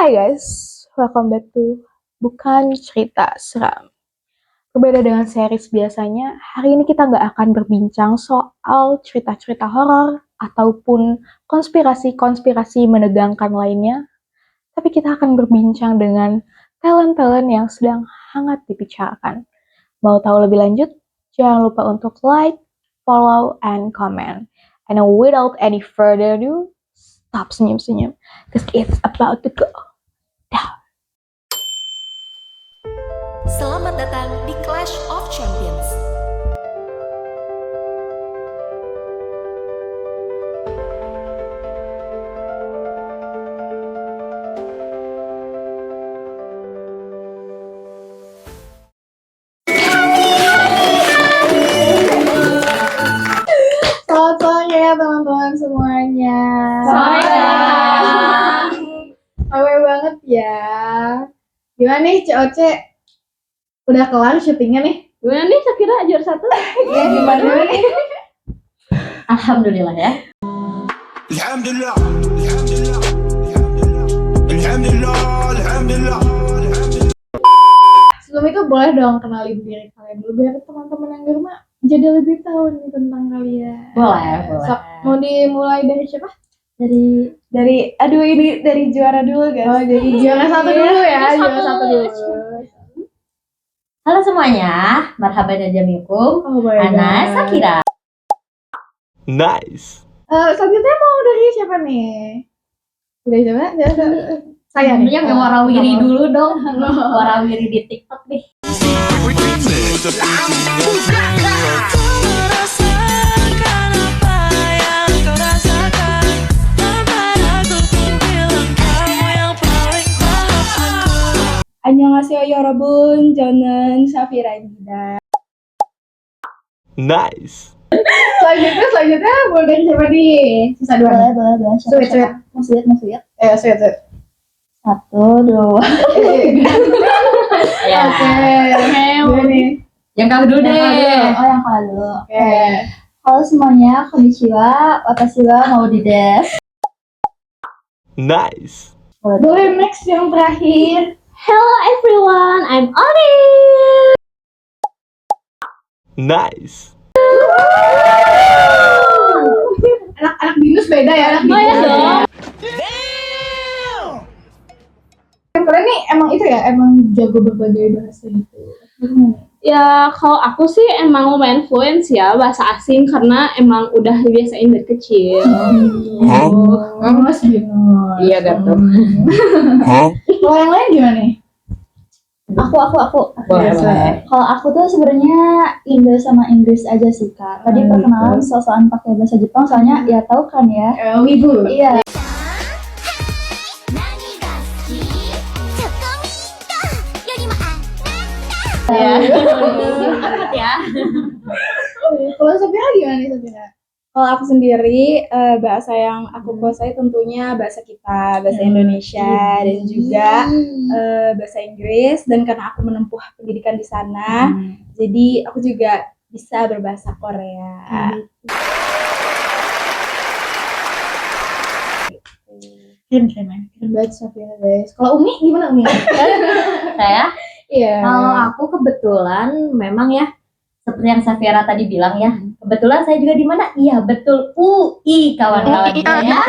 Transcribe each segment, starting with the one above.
Hai guys, welcome back to Bukan Cerita Seram. Berbeda dengan series biasanya, hari ini kita nggak akan berbincang soal cerita-cerita horor ataupun konspirasi-konspirasi menegangkan lainnya, tapi kita akan berbincang dengan talent-talent yang sedang hangat dibicarakan. Mau tahu lebih lanjut? Jangan lupa untuk like, follow, and comment. And without any further ado, stop senyum-senyum, because it's about to go. Selamat datang di Clash of Champions. Selamat sore teman-teman semuanya. Sore. Ramai banget ya. Gimana nih COC? Udah kelar syutingnya nih? Gimana nih Sakira juara 1? Iya, gimana nih? Alhamdulillah ya. Alhamdulillah, alhamdulillah, alhamdulillah, alhamdulillah. Sebelum itu boleh dong kenalin diri kalian dulu biar teman-teman yang di rumah jadi lebih tahu nih tentang kalian. Boleh. Sok, mau dimulai dari siapa? Aduh ini dari juara dulu guys. Oh, jadi juara satu dulu ya, juara satu dulu. Halo semuanya, marhaban dan jamikum. Oh, my Ana God. Sakira. Nice. Selanjutnya mau dari siapa nih? Dari siapa? Saya nih. Yang warawiri dulu dong. Warawiri di TikTok nih. Annyeonghaseyo 여러분, 저는 Safira Indida. Nice. Selanjutnya boleh dari siapa nih? Sisa dua. Boleh. Sweet. Mau sweet. Sweet. 1, 2. Ya. Dua nih. Yang kamu dulu deh. Oh, yang kalah dulu. Oke. Halo semuanya, konnichiwa, watashi wa Maudi desu. Nice. Boleh next yang terakhir. Hello everyone, I'm Oni. Nice. Anak binus beda ya, anak binus. ya dong. Kalian nih emang itu ya, emang jago berbagai bahasa gitu. Ya, kalau aku sih emang lumayan fluent ya bahasa asing karena emang udah dibiasain dari kecil. Mas binus. Iya gitu. Kalau yang lain gimana nih? Aku. Boleh. Kalau aku tuh sebenarnya Indo sama Inggris aja sih Kak. Tadi perkenalan soal pakai bahasa Jepang, soalnya ya tahu kan ya. Wibu. Iya. Ya. Kalau Safira gimana nih Safira? Kalau aku sendiri, bahasa yang aku kuasai tentunya bahasa kita, bahasa Indonesia, dan juga bahasa Inggris. Dan karena aku menempuh pendidikan di sana, jadi aku juga bisa berbahasa Korea. Keren banget Safira guys. Kalau Umi gimana Umi? Saya Iya. kalau aku kebetulan memang ya seperti yang Safira tadi bilang ya, kebetulan saya juga di mana? Iya betul, UI kawan-kawan ya.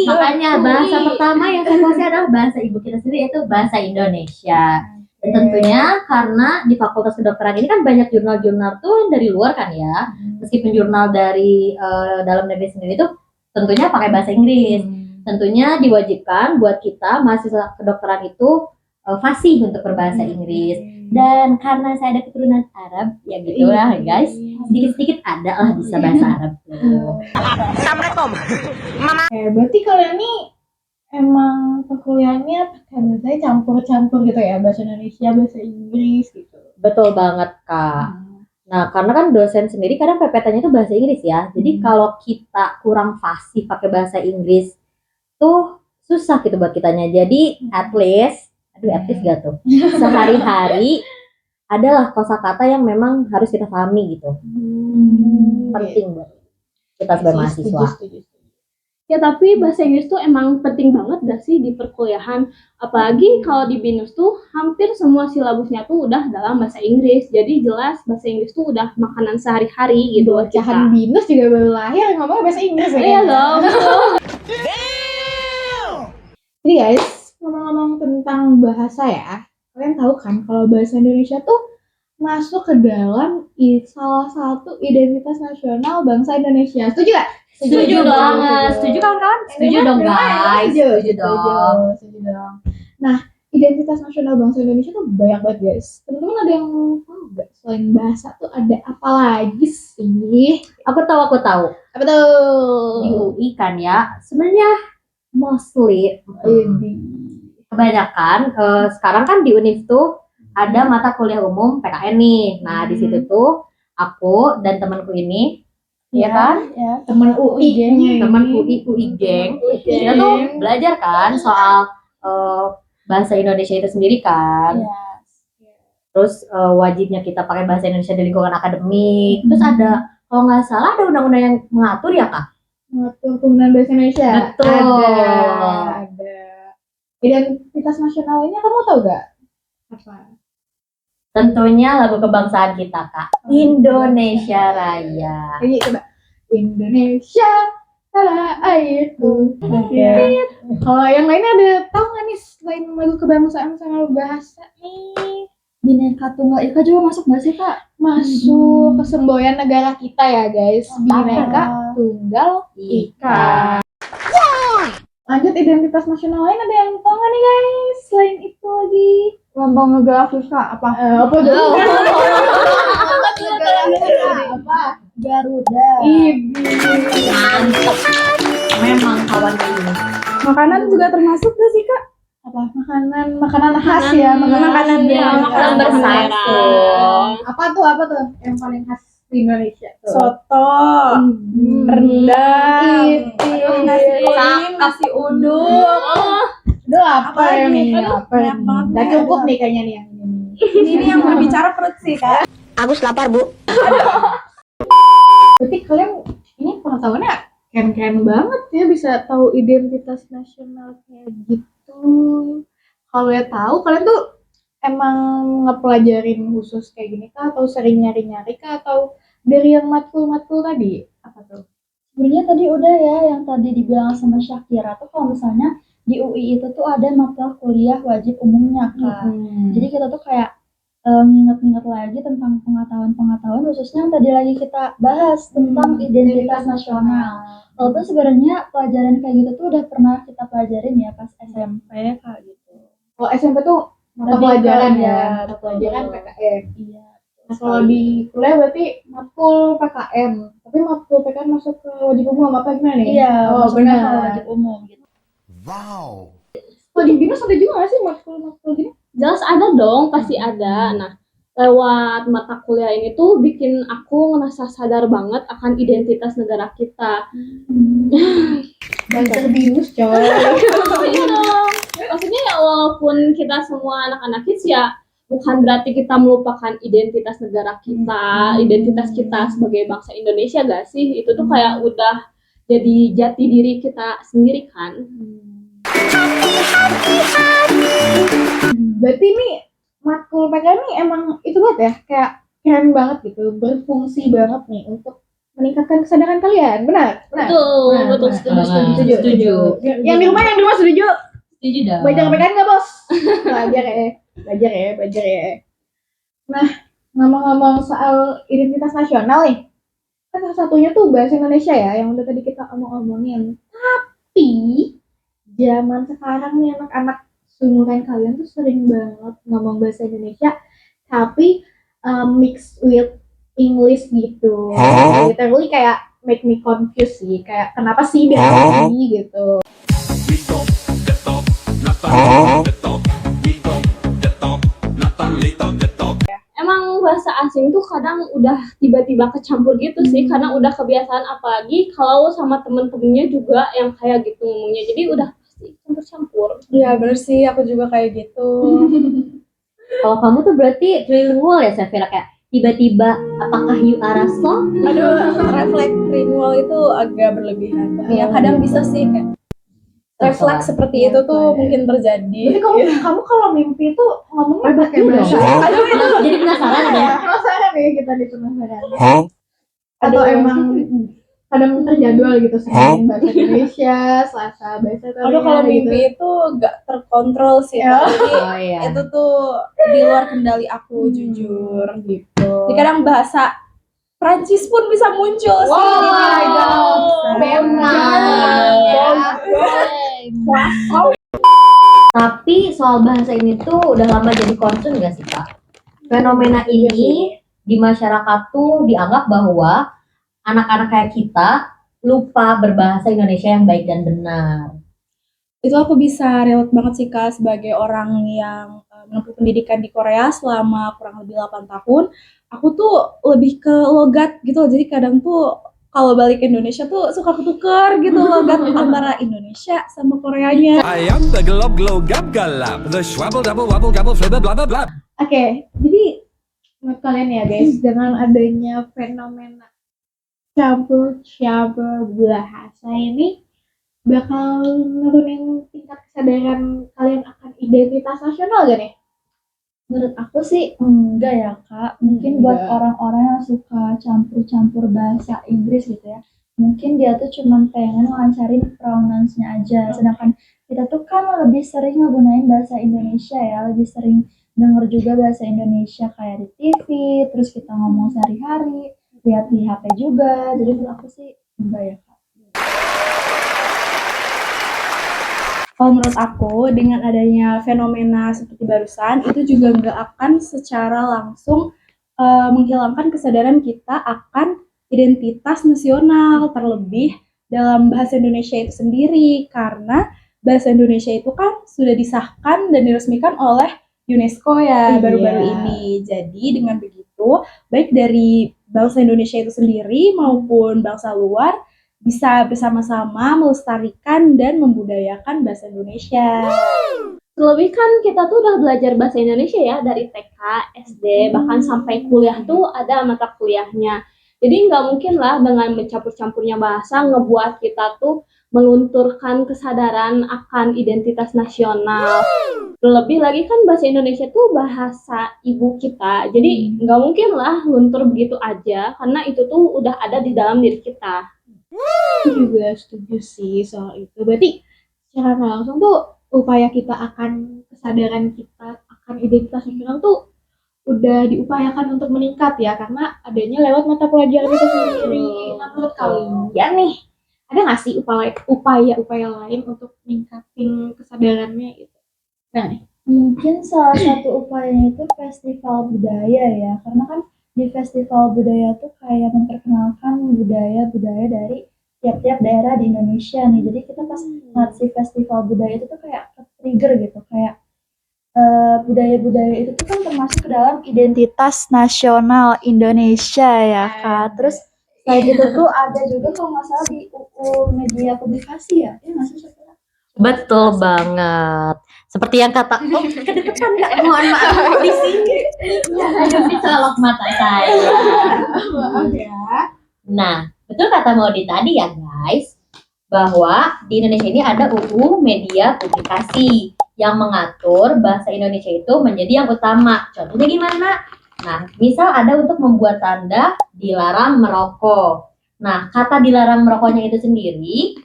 Makanya bahasa pertama yang saya kuasai adalah bahasa ibu kita sendiri, yaitu bahasa Indonesia. Dan tentunya karena di Fakultas Kedokteran ini kan banyak jurnal-jurnal tuh dari luar kan ya. Meskipun jurnal dari dalam negeri sendiri itu tentunya pakai bahasa Inggris. Tentunya diwajibkan buat kita mahasiswa kedokteran itu fasih untuk berbahasa Inggris. Dan karena saya ada keturunan Arab, ya gitu lah guys, sedikit-sedikit ada lah bisa bahasa Arab tuh. Berarti kalian nih emang perkuliahannya pakai bahasa campur-campur gitu ya, bahasa Indonesia, bahasa Inggris gitu. Betul banget Kak. Nah karena kan dosen sendiri kadang PPT-nya itu bahasa Inggris ya. Jadi kalau kita kurang fasih pakai bahasa Inggris tuh susah gitu buat kitanya. Jadi at least gak tuh, sehari-hari adalah kosakata yang memang harus kita pahami gitu. Penting buat kita sebagai mahasiswa. Setuju. Ya tapi bahasa Inggris tuh emang penting banget gak sih di perkuliahan? Apalagi kalau di BINUS tuh hampir semua silabusnya tuh udah dalam bahasa Inggris. Jadi jelas bahasa Inggris tuh udah makanan sehari-hari gitu buat Bocahan kita. binus juga baru lahir ngomong bahasa Inggris ya. Iya kayaknya. dong, betul. Jadi guys, ngomong-ngomong tentang bahasa ya, kalian tahu kan kalau bahasa Indonesia tuh masuk ke dalam salah satu identitas nasional bangsa Indonesia. Setuju gak? Setuju banget. Setuju kawan-kawan? Setuju dong guys. Setuju dong. Setuju dong. Nah, identitas nasional bangsa Indonesia tuh banyak banget guys. Teman-teman ada yang tahu gak selain bahasa tuh ada apa lagi sih? Aku tahu. Apa tuh? Di UI kan ya. Sebenarnya mostly kebanyakan sekarang kan di Univ tuh ada mata kuliah umum PKN nih. Nah, di situ tuh aku dan temanku ini ya kan? Ya, teman UI-nya. Teman UI geng. Kita tuh belajar kan soal bahasa Indonesia itu sendiri kan. Terus wajibnya kita pakai bahasa Indonesia di lingkungan akademik. Terus ada, kalau nggak salah ada undang-undang yang mengatur ya kak? Mengatur penggunaan bahasa Indonesia. Betul. Ada. Identitas nasionalnya kamu tahu gak? Apa? Tentunya lagu kebangsaan kita kak. Indonesia Raya. Ini coba. Indonesia tanah airku. Kalau yang lainnya ada tahu nggak nih selain lagu kebangsaan sama bahasa nih? Bhinneka Tunggal Ika juga masuk nggak sih kak? Masuk ke semboyan negara kita ya guys. Bhinneka Tunggal Ika. Lanjut identitas nasional lain ada yang tahu nggak nih guys? Selain itu lagi Lambang negara kita apa? apa tuh? Apa? Garuda. Ibi. Mantap. Memang kawan ini. Makanan juga termasuk gak sih kak? Apa makanan khas ya, makanan ya, makanan bersatu. apa tuh yang paling khas di Indonesia tuh? Soto, rendang, terus nasi kuning, nasi uduk. Aduh, apa Apa nih? lagi? Aduh, Apa banyak nih? banget. Udah cukup nih kayaknya nih yang ini. Ini yang berbicara perut sih kak. Agus lapar, Bu. Berarti kalian ini pengetahuannya keren-keren banget ya bisa tahu identitas nasional kayak gitu. Kalau ya tahu kalian tuh emang ngepelajarin khusus kayak gini kah atau sering nyari-nyari kah atau dari yang matkul-matkul tadi? Apa tuh? Sebenarnya tadi udah ya yang tadi dibilang sama Syakira tuh kalau misalnya di UI itu tuh ada mata kuliah wajib umumnya kak. Jadi kita tuh kayak nginget-nginget lagi tentang pengetahuan-pengetahuan khususnya yang tadi lagi kita bahas tentang identitas nasional. Walaupun sebenarnya pelajaran kayak gitu tuh udah pernah kita pelajarin ya pas SMP kak gitu. Kalau SMP tuh mata Lebih ke- pelajaran ya, iya, mata pelajaran betul. PKM. Iya. Nah, kalau di kuliah berarti matkul PKM. Tapi matkul PKM masuk ke wajib umum apa gimana nih? Iya, Oh, maksudnya benar. kalau wajib umum gitu. Wow. Kalau di BINUS ada juga nggak sih matkul-matkul gini? Jelas ada dong, pasti ada. Nah, lewat mata kuliah ini tuh bikin aku ngerasa sadar banget akan identitas negara kita. Belajar BINUS coy. Iya dong. Maksudnya ya walaupun kita semua anak-anak hits ya bukan berarti kita melupakan identitas negara kita, identitas kita sebagai bangsa Indonesia gak sih? Itu tuh kayak udah jadi jati diri kita sendiri kan. Berarti ini matkul PKM ini emang itu banget ya, kayak keren banget gitu, berfungsi banget nih untuk meningkatkan kesadaran kalian, benar? Betul, Benar, betul, benar. Setuju. Yang di rumah setuju. Setuju dong. Belajar PKN nggak bos? Belajar ya. Nah, ngomong-ngomong soal identitas nasional nih, kan salah satunya tuh bahasa Indonesia ya, yang udah tadi kita omongin. Tapi zaman sekarang nih anak-anak seumuran kalian tuh sering banget ngomong bahasa Indonesia, tapi mix with English gitu. Literally kayak make me confused sih, kayak kenapa sih biasa sih gitu. We don't get up, not a get up. We don't get up, not a little get up. Emang bahasa asing tuh kadang udah tiba-tiba kecampur gitu sih, karena udah kebiasaan apalagi kalau sama temen-temennya juga yang kayak gitu ngomongnya, jadi udah pasti campur-campur. Iya bener sih, aku juga kayak gitu. Kalau kamu tuh berarti trilingual ya Safira, kayak tiba-tiba apakah you are a song? Aduh, refleks renewal itu agak berlebihan. Tapi ya kadang bisa sih kayak refleks seperti itu tuh mungkin terjadi. Berarti kamu kalau mimpi itu ngomongnya pakai bahasa. Aduh, itu Jadi penasaran ya. Penasaran ya kita di penasaran. Huh? Atau emang kadang terjadwal gitu Senin bahasa Indonesia, Selasa bahasa Korea. aduh kalau mimpi gitu. itu gak terkontrol sih. Ya. Jadi Oh iya. itu tuh di luar kendali aku jujur gitu. Jadi kadang bahasa Prancis pun bisa muncul sih. Tapi soal bahasa ini tuh udah lama jadi concern gak sih Kak? Fenomena ini di masyarakat tuh dianggap bahwa anak-anak kayak kita lupa berbahasa Indonesia yang baik dan benar. Itu aku bisa relate banget sih Kak sebagai orang yang menempuh pendidikan di Korea selama kurang lebih 8 tahun. Aku tuh lebih ke logat gitu loh. Jadi kadang tuh kalau balik ke Indonesia tuh suka ketuker gitu logat antara Indonesia sama Koreanya. I am the glob glow gab galab, the schwabble double wabble gabble flibber blah blah blah. Oke, jadi menurut kalian ya guys, dengan adanya fenomena campur bahasa ini bakal nurunin tingkat kesadaran kalian akan identitas nasional gak nih? Menurut aku sih enggak ya Kak. Mungkin buat orang-orang yang suka campur-campur bahasa Inggris gitu ya. Mungkin dia tuh cuman pengen ngelancarin pronounce-nya aja. Sedangkan kita tuh kan lebih sering ngegunain bahasa Indonesia ya. Lebih sering denger juga bahasa Indonesia kayak di TV. Terus kita ngomong sehari-hari. Lihat di HP juga. Jadi menurut aku sih enggak ya Kak. Kalau menurut aku dengan adanya fenomena seperti barusan itu juga nggak akan secara langsung menghilangkan kesadaran kita akan identitas nasional, terlebih dalam bahasa Indonesia itu sendiri, karena bahasa Indonesia itu kan sudah disahkan dan diresmikan oleh UNESCO ya baru-baru ini. Jadi dengan begitu baik dari bangsa Indonesia itu sendiri maupun bangsa luar bisa bersama-sama melestarikan dan membudayakan bahasa Indonesia. Terlebih kan kita tuh udah belajar bahasa Indonesia ya dari TK, SD, bahkan sampai kuliah tuh ada mata kuliahnya. Jadi nggak mungkin lah dengan mencampur-campurnya bahasa ngebuat kita tuh melunturkan kesadaran akan identitas nasional. Terlebih lagi kan bahasa Indonesia tuh bahasa ibu kita. Jadi nggak mungkin lah luntur begitu aja karena itu tuh udah ada di dalam diri kita. Aku juga setuju sih soal itu. Berarti secara nggak langsung tuh upaya kita akan kesadaran kita akan identitas nasional tuh udah diupayakan untuk meningkat ya karena adanya lewat mata pelajaran itu sendiri. Nah, menurut kalian nih ada nggak sih upaya-upaya lain untuk meningkatin kesadarannya itu? Nah, nih. Mungkin salah satu upayanya itu festival budaya ya. Karena kan di festival budaya tuh kayak memperkenalkan budaya-budaya dari tiap-tiap daerah di Indonesia nih. Jadi kita pas ngeliat si festival budaya itu tuh kayak trigger gitu, kayak budaya-budaya itu tuh kan termasuk ke dalam identitas nasional Indonesia ya Kak. Terus selain itu tuh ada juga kalau nggak salah di UU Media Publikasi ya, ya nggak sih Syafira? Betul banget. Seperti yang kata, kedeketan nggak? Mohon maaf di sini. Ayo dicelok mata saya. Maaf ya. Nah, betul kata Maudi tadi ya guys, bahwa di Indonesia ini ada UU Media Publikasi yang mengatur bahasa Indonesia itu menjadi yang utama. Contohnya gimana? Nah, misal ada untuk membuat tanda dilarang merokok. Nah, kata dilarang merokoknya itu sendiri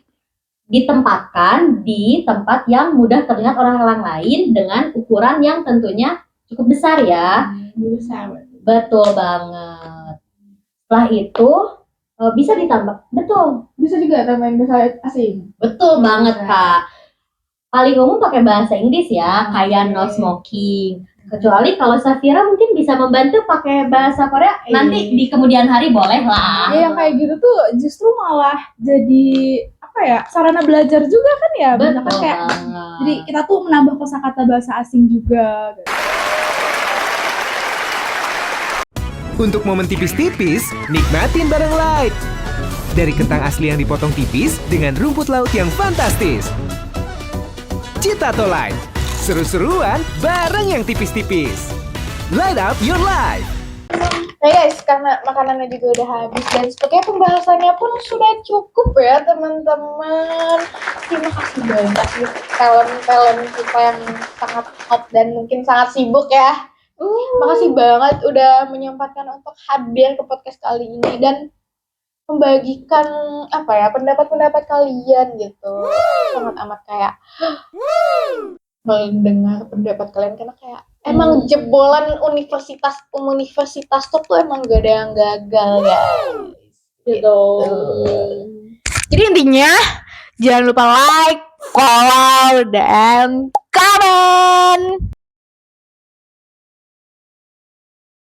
ditempatkan di tempat yang mudah terlihat orang lain dengan ukuran yang tentunya cukup besar ya. Besar. Betul banget. Setelah itu bisa ditambah. Betul. Bisa juga tambahin bahasa asing. Betul banget Kak. Paling umum pakai bahasa Inggris ya, kayak no smoking. Kecuali kalau Syafira mungkin bisa membantu pakai bahasa Korea, nanti di kemudian hari boleh lah. Ya yang kayak gitu tuh justru malah jadi apa ya sarana belajar juga kan ya. Misalkan Betul kayak banget. jadi kita tuh menambah kosakata bahasa asing juga. Untuk momen tipis-tipis, nikmatin bareng Light. Dari kentang asli yang dipotong tipis dengan rumput laut yang fantastis. Citato Light. Seru-seruan bareng yang tipis-tipis. Light up your life. Nah guys, karena makanannya juga udah habis dan sepertinya pembahasannya pun sudah cukup ya teman-teman. Terima kasih banyak nih talent-talent kita yang sangat hot dan mungkin sangat sibuk ya. Makasih banget udah menyempatkan untuk hadir ke podcast kali ini dan membagikan apa ya pendapat-pendapat kalian gitu. Sangat amat kayak mendengar pendapat kalian karena kayak emang jebolan universitas top tuh emang gak ada yang gagal guys. Gitu. Jadi intinya jangan lupa like, follow, dan comment.